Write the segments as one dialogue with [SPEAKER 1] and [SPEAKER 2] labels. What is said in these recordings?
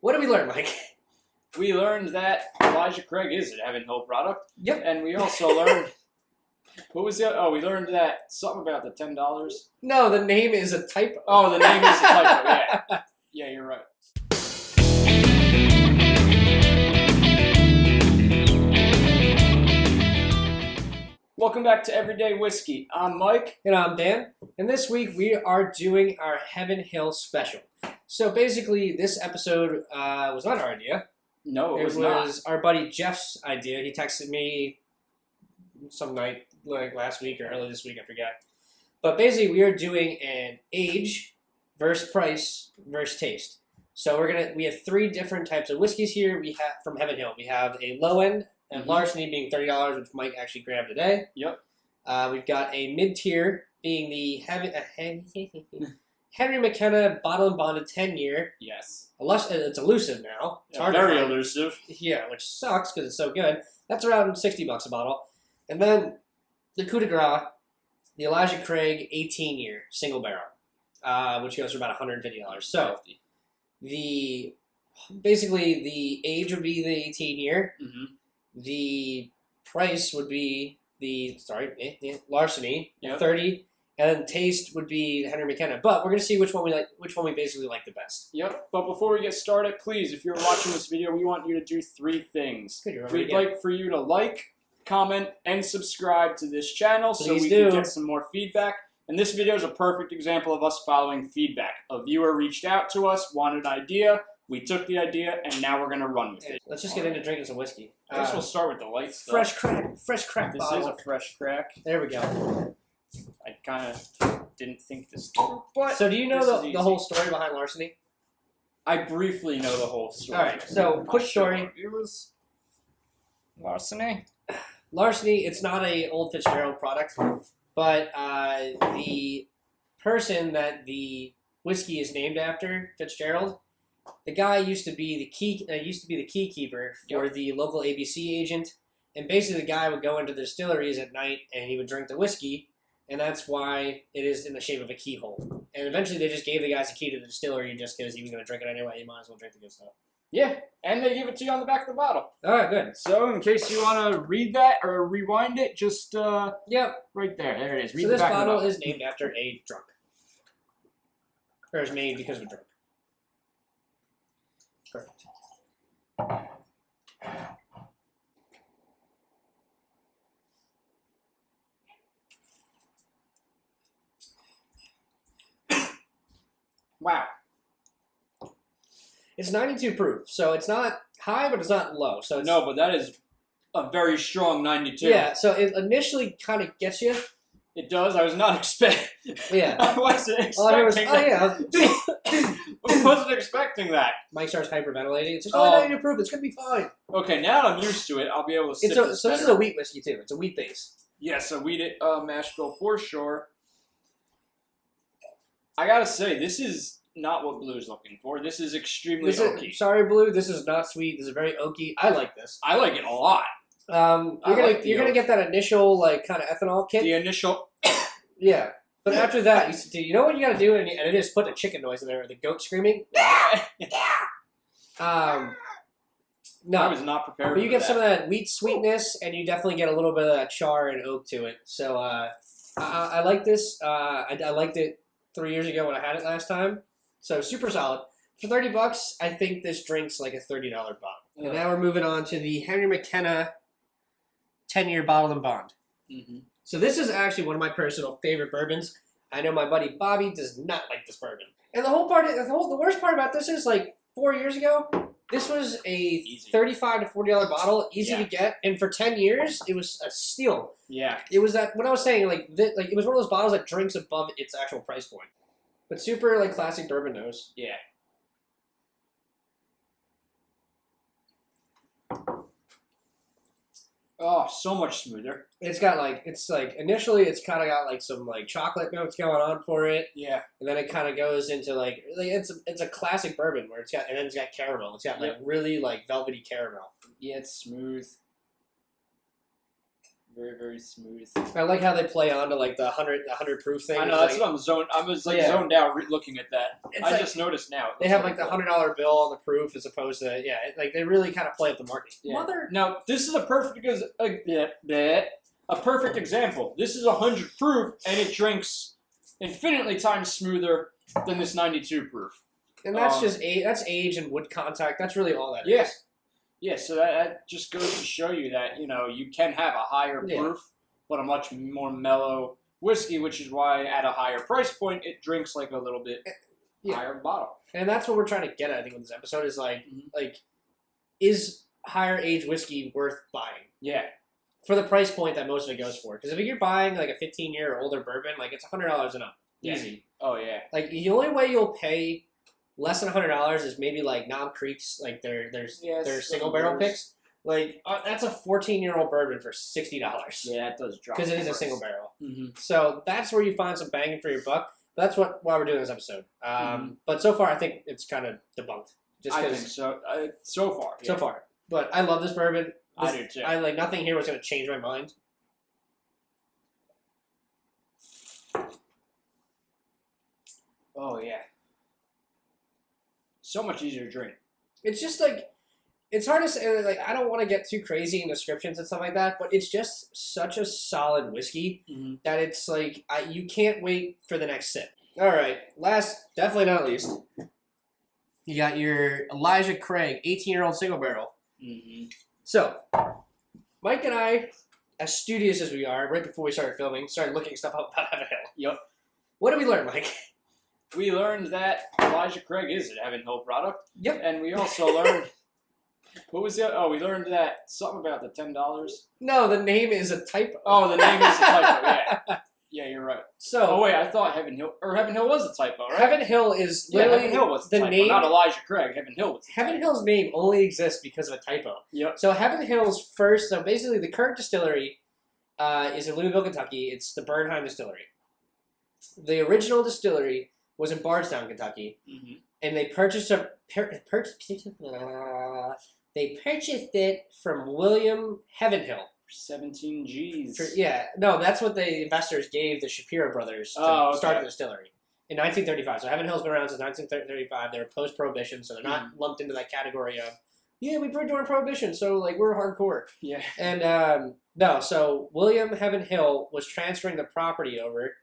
[SPEAKER 1] What did we learn, Mike?
[SPEAKER 2] We learned that Elijah Craig is a Heaven Hill product.
[SPEAKER 1] Yep.
[SPEAKER 2] And we also learned... What was the other? Oh, we learned that something about the $10.
[SPEAKER 1] No, the name is a typo.
[SPEAKER 2] Oh, the name is a typo, yeah. Yeah, you're right. Welcome back to Everyday Whiskey. I'm Mike.
[SPEAKER 1] And I'm Dan. And this week we are doing our Heaven Hill special. So basically, this episode was not our idea.
[SPEAKER 2] No, it was
[SPEAKER 1] not.
[SPEAKER 2] not.
[SPEAKER 1] Our buddy Jeff's idea. He texted me some night, like last week or early this week, I forget. But basically, we are doing an age versus price versus taste. So we have three different types of whiskeys here. We have from Heaven Hill. We have a low end, and Larceny being $30, which Mike actually grabbed today.
[SPEAKER 2] Yep.
[SPEAKER 1] We've got a mid tier being the Henry McKenna bottle and bonded 10-year.
[SPEAKER 2] Yes.
[SPEAKER 1] It's elusive now. It's hard
[SPEAKER 2] very
[SPEAKER 1] to find.
[SPEAKER 2] elusive.
[SPEAKER 1] Yeah, which sucks because it's so good. That's around $60 a bottle. And then the Coup de Grace, the Elijah Craig 18-year single barrel, which goes for about $150. So basically the age would be the 18-year.
[SPEAKER 2] Mm-hmm.
[SPEAKER 1] The price would be Larceny,
[SPEAKER 2] Yep.
[SPEAKER 1] 30. And then taste would be Henry McKenna. But we're going to see which one we basically like the best.
[SPEAKER 2] Yep. But before we get started, please, if you're watching this video, we want you to do three things.
[SPEAKER 1] Good,
[SPEAKER 2] We'd like for you to like, comment, and subscribe to this channel so
[SPEAKER 1] Please
[SPEAKER 2] we
[SPEAKER 1] do.
[SPEAKER 2] can get some more feedback. And this video is a perfect example of us following feedback. A viewer reached out to us, wanted an idea, we took the idea, and now we're going to run with it.
[SPEAKER 1] Let's just get into drinking some whiskey.
[SPEAKER 2] I guess we'll start with the light stuff.
[SPEAKER 1] Fresh crack
[SPEAKER 2] This
[SPEAKER 1] bottle.
[SPEAKER 2] is a fresh crack.
[SPEAKER 1] There we go.
[SPEAKER 2] I kind of didn't think this through, but
[SPEAKER 1] So do you know
[SPEAKER 2] this is
[SPEAKER 1] the
[SPEAKER 2] easy.
[SPEAKER 1] whole story behind Larceny?
[SPEAKER 2] I briefly know the whole story.
[SPEAKER 1] All right, so quick story.
[SPEAKER 2] Viewers, Larceny.
[SPEAKER 1] Larceny, it's not a Old Fitzgerald product, but the person that the whiskey is named after, Fitzgerald, the guy used to be the key keeper for the local ABC agent, and basically the guy would go into the distilleries at night and he would drink the whiskey, and that's why it is in the shape of a keyhole. And eventually they just gave the guys a key to the distillery just because he was going to drink it anyway. You might as well drink the good stuff.
[SPEAKER 2] Yeah, and they give it to you on the back of the bottle.
[SPEAKER 1] All right, good.
[SPEAKER 2] So in case you want to read that or rewind it, just
[SPEAKER 1] Yep.
[SPEAKER 2] right there. There it is. Read
[SPEAKER 1] So
[SPEAKER 2] the
[SPEAKER 1] this
[SPEAKER 2] back of the
[SPEAKER 1] bottle
[SPEAKER 2] bottle.
[SPEAKER 1] is named after a drunk. Or is made because of a drunk. Perfect.
[SPEAKER 2] Wow.
[SPEAKER 1] It's 92 proof, so it's not high, but it's not low. So it's,
[SPEAKER 2] No, but that is a very strong 92.
[SPEAKER 1] yeah. So it initially kind of gets you.
[SPEAKER 2] It does. I was not expecting.
[SPEAKER 1] Yeah.
[SPEAKER 2] I wasn't expecting
[SPEAKER 1] All I heard was,
[SPEAKER 2] that. I wasn't expecting that.
[SPEAKER 1] Mike starts hyperventilating. It's just only 92 proof. It's gonna be fine.
[SPEAKER 2] Okay, now that I'm used to it, I'll be able to sip
[SPEAKER 1] So
[SPEAKER 2] this
[SPEAKER 1] this is
[SPEAKER 2] better.
[SPEAKER 1] a wheat whiskey too. It's a wheat base.
[SPEAKER 2] Yeah, so we did mash bill for sure. I gotta say, this is not what Blue's looking for. This is extremely oaky.
[SPEAKER 1] Sorry, Blue. This is not sweet. This is very oaky. I like this.
[SPEAKER 2] I like it a lot.
[SPEAKER 1] You're gonna get that initial like kind of ethanol kick.
[SPEAKER 2] The initial.
[SPEAKER 1] Yeah, but after that, you know what you gotta do, and it is put the chicken noise in there, or the goat screaming. No,
[SPEAKER 2] I was not prepared.
[SPEAKER 1] but you
[SPEAKER 2] for
[SPEAKER 1] get
[SPEAKER 2] that.
[SPEAKER 1] some of that wheat sweetness, and you definitely get a little bit of that char and oak to it. So I like this. I liked it 3 years ago when I had it last time. So super solid. For $30, I think this drinks like a $30 bottle.
[SPEAKER 2] Yeah.
[SPEAKER 1] And now we're moving on to the Henry McKenna 10-year bottle and bond.
[SPEAKER 2] Mm-hmm.
[SPEAKER 1] So this is actually one of my personal favorite bourbons. I know my buddy Bobby does not like this bourbon. And the worst part about this is like 4 years ago, this was a $35 to $40 bottle, easy to get, and for 10 years, it was a steal.
[SPEAKER 2] Yeah.
[SPEAKER 1] It was that what I was saying, like it was one of those bottles that drinks above its actual price point, but super like classic bourbon nose.
[SPEAKER 2] Yeah. Oh, so much smoother.
[SPEAKER 1] It's initially it's kind of got like some like chocolate notes going on for it,
[SPEAKER 2] Yeah.
[SPEAKER 1] and then it kind of goes into like it's a classic bourbon where and then it's got caramel. It's got like really like velvety caramel.
[SPEAKER 2] Yeah, it's smooth. Very, very smooth.
[SPEAKER 1] I like how they play on to like the 100 proof thing.
[SPEAKER 2] I know, that's what I'm zoned. I was like zoned out looking at that.
[SPEAKER 1] It's
[SPEAKER 2] I
[SPEAKER 1] like,
[SPEAKER 2] just noticed now.
[SPEAKER 1] They have like the $100 bill on the proof as opposed to like they really kind of play up the market.
[SPEAKER 2] Yeah. Now this is a perfect a perfect example. This is 100 proof and it drinks infinitely times smoother than this 92 proof.
[SPEAKER 1] And that's just that's age and wood contact. That's really all that is.
[SPEAKER 2] Yeah, so that just goes to show you that, you can have a higher proof, but a much more mellow whiskey, which is why at a higher price point, it drinks like a little bit higher bottle.
[SPEAKER 1] And that's what we're trying to get at, I think, with this episode is is higher age whiskey worth buying?
[SPEAKER 2] Yeah.
[SPEAKER 1] For the price point that most of it goes for. Because if you're buying like a 15-year or older bourbon, like it's $100 and up. Easy.
[SPEAKER 2] Oh, yeah.
[SPEAKER 1] Like the only way you'll pay less than $100 is maybe like Nom Creek's, like their single barrel picks. Like that's a 14-year-old bourbon for $60.
[SPEAKER 2] Yeah, it does drop.
[SPEAKER 1] Because it is a single barrel.
[SPEAKER 2] Mm-hmm.
[SPEAKER 1] So that's where you find some banging for your buck. That's why we're doing this episode. But so far, I think it's kind of debunked.
[SPEAKER 2] I think so. So far. Yeah.
[SPEAKER 1] So far. But I love this bourbon.
[SPEAKER 2] I do too.
[SPEAKER 1] Nothing here was going to change my mind. Oh yeah.
[SPEAKER 2] So much easier to drink.
[SPEAKER 1] It's just like, it's hard to say, like, I don't want to get too crazy in descriptions and stuff like that, but it's just such a solid whiskey that it's like, you can't wait for the next sip. All right, last, definitely not least, you got your Elijah Craig 18-year-old single barrel. So, Mike and I, as studious as we are, right before we started filming, started looking stuff up about Heaven Hill.
[SPEAKER 2] Yep.
[SPEAKER 1] What did we learn, Mike?
[SPEAKER 2] We learned that Elijah Craig is a Heaven Hill product.
[SPEAKER 1] Yep.
[SPEAKER 2] And we also learned, what was the other? Oh, we learned that something about the $10.
[SPEAKER 1] No, the name is a typo.
[SPEAKER 2] Oh, the name is a typo, yeah. Yeah, you're right.
[SPEAKER 1] So,
[SPEAKER 2] oh, wait, I thought Heaven Hill was a typo, right?
[SPEAKER 1] Heaven Hill is literally
[SPEAKER 2] Heaven Hill was
[SPEAKER 1] the
[SPEAKER 2] typo,
[SPEAKER 1] name.
[SPEAKER 2] not Elijah Craig. Heaven Hill was
[SPEAKER 1] Heaven Hill's name only exists because of a typo.
[SPEAKER 2] Yep.
[SPEAKER 1] So Heaven Hill's first, so basically the current distillery is in Louisville, Kentucky. It's the Bernheim Distillery. The original distillery was in Bardstown, Kentucky, and they purchased it from William Heaven Hill.
[SPEAKER 2] 17 G's.
[SPEAKER 1] That's what the investors gave the Shapiro brothers to start the distillery in 1935. So Heaven Hill's been around since 1935. They're post-Prohibition, so they're not lumped into that category of, we brewed during Prohibition, so like we're hardcore. Yeah. And no, so William Heaven Hill was transferring the property over,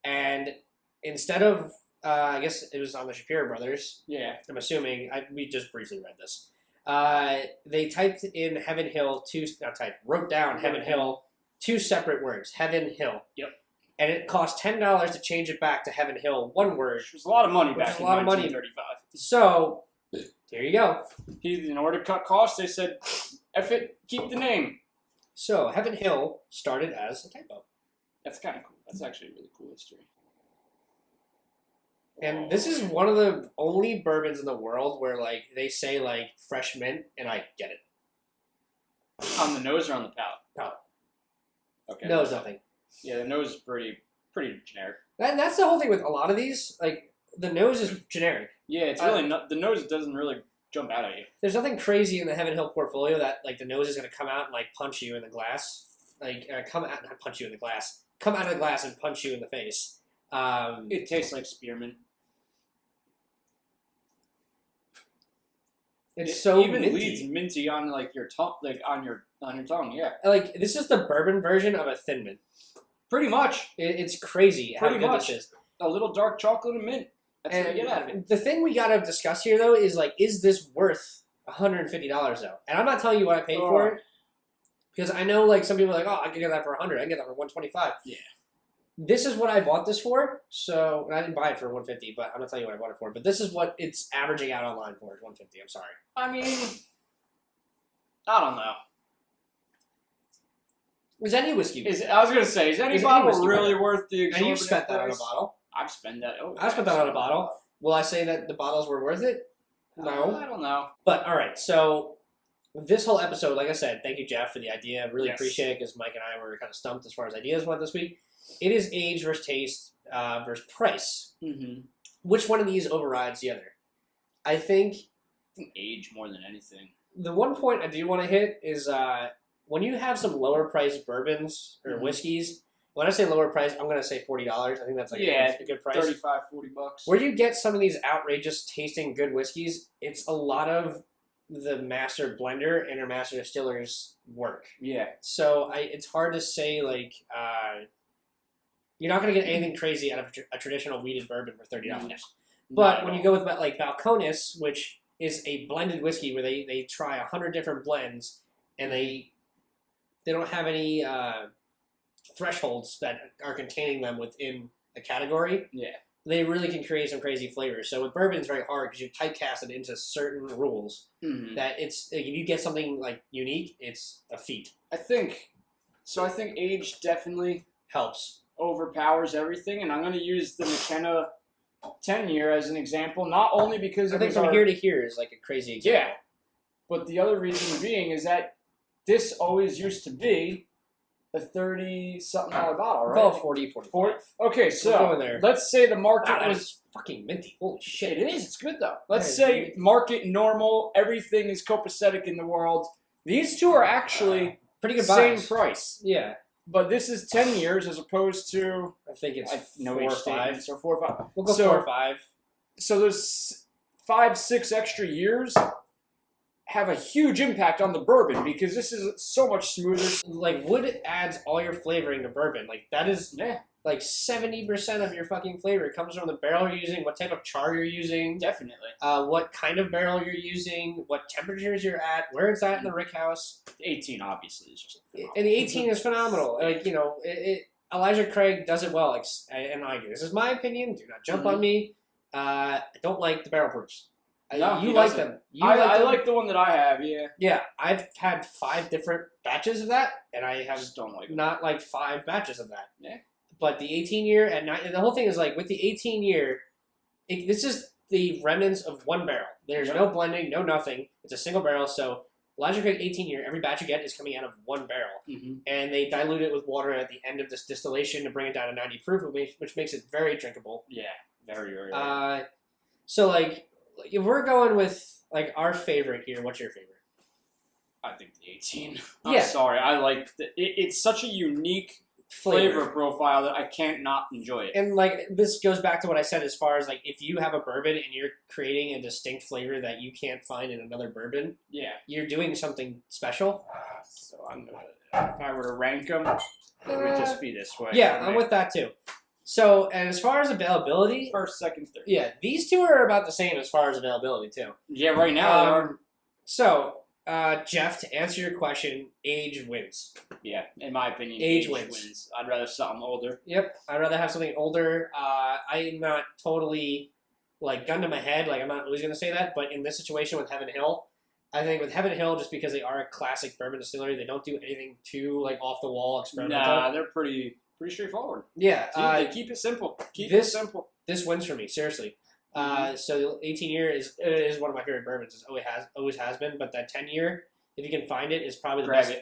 [SPEAKER 1] and instead of I guess it was on the Shapiro brothers. Yeah. I'm assuming. We just briefly read this. They typed in Heaven Hill wrote down Heaven Hill, two separate words, Heaven Hill. Yep. And it cost $10 to change it back to Heaven Hill, one word.
[SPEAKER 2] Which was a lot of money back in 1935.
[SPEAKER 1] So, there you go.
[SPEAKER 2] In order to cut costs, they said, F it, keep the name.
[SPEAKER 1] So, Heaven Hill started as a typo.
[SPEAKER 2] That's kind of cool. That's actually a really cool history.
[SPEAKER 1] And this is one of the only bourbons in the world where, like, they say, like, fresh mint, and I get it.
[SPEAKER 2] On the nose or on the palate?
[SPEAKER 1] Palate.
[SPEAKER 2] Okay.
[SPEAKER 1] Nose, nothing.
[SPEAKER 2] Yeah, the nose is pretty generic.
[SPEAKER 1] That's the whole thing with a lot of these. Like, the nose is generic.
[SPEAKER 2] Yeah, it's really not, the nose doesn't really jump out at you.
[SPEAKER 1] There's nothing crazy in the Heaven Hill portfolio that, like, the nose is going to come out and, like, punch you in the glass. Like, come out and punch you in the glass. Come out of the glass and punch you in the face.
[SPEAKER 2] It tastes like spearmint.
[SPEAKER 1] It
[SPEAKER 2] even
[SPEAKER 1] minty.
[SPEAKER 2] leads minty on like your tongue, on your tongue. Yeah.
[SPEAKER 1] Like this is the bourbon version of a Thin Mint.
[SPEAKER 2] Pretty much.
[SPEAKER 1] It's crazy how good this is.
[SPEAKER 2] A little dark chocolate and mint. That's what I get out of it.
[SPEAKER 1] The thing we gotta discuss here though is like, is this worth $150 though? And I'm not telling you what I paid for it because I know like some people are like, oh, I can get that for $100. I can get that for $125. Yeah. This is what I bought this for, so I didn't buy it for $150, but I'm not telling you what I bought it for. But this is what it's averaging out online for, is $150. I'm sorry.
[SPEAKER 2] I mean, I don't know.
[SPEAKER 1] Is any whiskey?
[SPEAKER 2] I was gonna say, is any bottle really worth the exorbitant
[SPEAKER 1] And you've spent that
[SPEAKER 2] price?
[SPEAKER 1] on a bottle.
[SPEAKER 2] I've spent that.
[SPEAKER 1] I spent that on a bottle. Will I say that the bottles were worth it? No.
[SPEAKER 2] I don't know.
[SPEAKER 1] But all right, so this whole episode, like I said, thank you, Jeff, for the idea. I really appreciate it because Mike and I were kind of stumped as far as ideas went this week. It is age versus taste versus price. Which one of these overrides the other? I think
[SPEAKER 2] age more than anything.
[SPEAKER 1] The one point I do want to hit is when you have some lower priced bourbons or whiskeys, when I say lower price, I'm going to say $40. I think that's like a good price.
[SPEAKER 2] $35, $40.
[SPEAKER 1] Where you get some of these outrageous tasting good whiskeys, it's a lot of the master blender and our master distillers work.
[SPEAKER 2] Yeah.
[SPEAKER 1] So it's hard to say, like, you're not going to get anything crazy out of a traditional wheated bourbon for $30. But when you go with like Balcones, which is a blended whiskey where they try 100 different blends and they don't have any thresholds that are containing them within a category.
[SPEAKER 2] Yeah.
[SPEAKER 1] They really can create some crazy flavors. So with bourbon, it's very hard because you typecast it into certain rules. That it's like, if you get something like unique, it's a feat.
[SPEAKER 2] I think age definitely
[SPEAKER 1] Helps.
[SPEAKER 2] Overpowers everything, and I'm going to use the McKenna 10-year as an example, not only because
[SPEAKER 1] I think from here to here is like a crazy example.
[SPEAKER 2] Yeah, but the other reason being is that this always used to be a $30-something bottle, right?
[SPEAKER 1] Call it 40, 45.
[SPEAKER 2] Okay, so let's say the market
[SPEAKER 1] was fucking minty. Holy shit.
[SPEAKER 2] It is. It's good, though. Let's say market normal, everything is copacetic in the world. These two are actually
[SPEAKER 1] pretty good
[SPEAKER 2] same
[SPEAKER 1] buys.
[SPEAKER 2] price.
[SPEAKER 1] Yeah.
[SPEAKER 2] But this is 10 years as opposed to...
[SPEAKER 1] I think it's
[SPEAKER 2] 4 or 5. So 4 or 5.
[SPEAKER 1] We'll go 4 or 5.
[SPEAKER 2] So those 5, 6 extra years have a huge impact on the bourbon because this is so much smoother.
[SPEAKER 1] Like, wood adds all your flavoring to bourbon. Like, that is like 70% of your fucking flavor comes from the barrel you're using, what type of char you're using.
[SPEAKER 2] Definitely.
[SPEAKER 1] What kind of barrel you're using, what temperatures you're at, where it's at in the rick house.
[SPEAKER 2] 18, obviously, is just phenomenal.
[SPEAKER 1] And the 18 is phenomenal. Like, you know, Elijah Craig does it well, like, and I do. This is my opinion. Do not jump on me. I don't like the barrel proofs.
[SPEAKER 2] No,
[SPEAKER 1] you like them.
[SPEAKER 2] I like the one that I have, yeah.
[SPEAKER 1] Yeah, I've had 5 different batches of that, and I have
[SPEAKER 2] just don't like
[SPEAKER 1] not like 5 batches of that.
[SPEAKER 2] Yeah.
[SPEAKER 1] But the 18-year and the whole thing is like with the 18-year, this is the remnants of one barrel. There's no blending, no nothing. It's a single barrel. So Elijah Craig 18-year, every batch you get is coming out of one barrel, and they dilute it with water at the end of this distillation to bring it down to 90 proof, which makes it very drinkable.
[SPEAKER 2] Yeah, very, very.
[SPEAKER 1] So like, if we're going with like our favorite here, what's your favorite?
[SPEAKER 2] I think the 18. I'm sorry, I like it's such a unique flavor profile that I can't not enjoy it.
[SPEAKER 1] And like this goes back to what I said as far as like if you have a bourbon and you're creating a distinct flavor that you can't find in another bourbon, you're doing something special.
[SPEAKER 2] So I'm gonna, if I were to rank them, it would just be this way.
[SPEAKER 1] Yeah, I'm with that too. So, and as far as availability,
[SPEAKER 2] first, second, third.
[SPEAKER 1] Yeah, these two are about the same as far as availability too.
[SPEAKER 2] Yeah, right now they are.
[SPEAKER 1] So, Jeff, to answer your question, age wins.
[SPEAKER 2] Yeah, in my opinion,
[SPEAKER 1] age wins.
[SPEAKER 2] I'd rather something older.
[SPEAKER 1] Yep, I'd rather have something older. I'm not totally like gun to my head. Like I'm not always going to say that, but in this situation with Heaven Hill, I think with Heaven Hill, just because they are a classic bourbon distillery, they don't do anything too like off the wall experimental.
[SPEAKER 2] Nah, they're pretty straightforward.
[SPEAKER 1] Yeah,
[SPEAKER 2] they keep it simple. It simple.
[SPEAKER 1] This wins for me, seriously. So the 18-year is one of my favorite bourbons. It always has been. But that 10-year, if you can find it, is probably the best.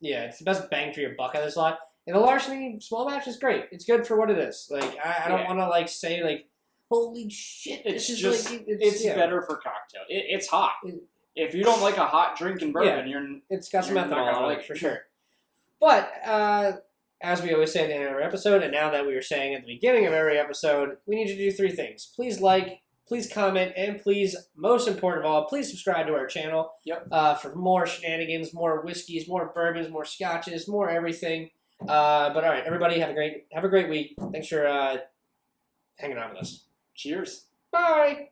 [SPEAKER 1] Yeah, it's the best bang for your buck out of this lot. And the larceny small batch is great. It's good for what it is. Like I don't want to like say like, holy shit,
[SPEAKER 2] it's just like, it's better for cocktail. It's hot. If you don't like a hot drink in bourbon,
[SPEAKER 1] it's got some ethanol on it for sure. But as we always say at the end of every episode, and now that we were saying at the beginning of every episode, we need you to do 3 things. Please like, please comment, and please, most important of all, please subscribe to our channel for more shenanigans, more whiskeys, more bourbons, more scotches, more everything. But all right, everybody, have a great week. Thanks for hanging out with us.
[SPEAKER 2] Cheers.
[SPEAKER 1] Bye.